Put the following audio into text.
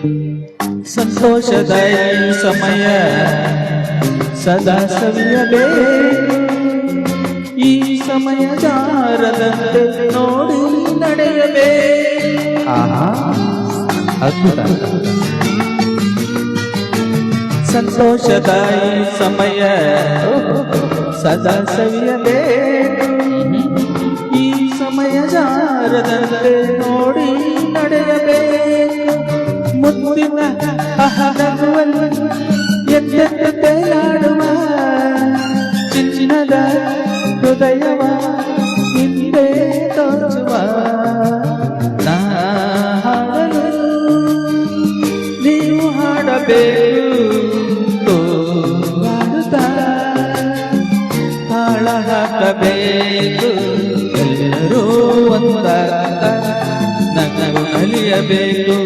ಸಂತೋಷದ ಈ ಸಮಯ ಸದಾ ಸವಿಯಬೇಕು. ಈ ಸಮಯ ಜಾರದಂತೆ ನೋಡಿ ನಡೆಯಬೇಕು. ಅದ್ಭುತ. ಸಂತೋಷದ ಈ ಸಮಯ ಸದಾ ಸವಿಯಬೇಕು. ಈ ಸಮಯ ಜಾರದಂತೆ ನೋಡಿ ನಡೆಯಬೇಕು. ಮುತ್ತಿನ ನಗುವಲ್ಲಿ ಎದ್ದೆದ್ದು ತೇಲಾಡುವ ಚಿನ್ನದ ಹೃದಯವ ಹಿಂದೆ ತೋಚುವ ನಾ ಹಾಡಲು ನೀವು ಹಾಡಬೇಕು. ಹಾಡುತ್ತಾ ತಾಳ ಹಾಕಬೇಕು. ಎಲ್ಲರೂ ಒಂದಾಗುತ್ತಾ ನನ್ನನ್ನು ಕಲಿಯಬೇಕು.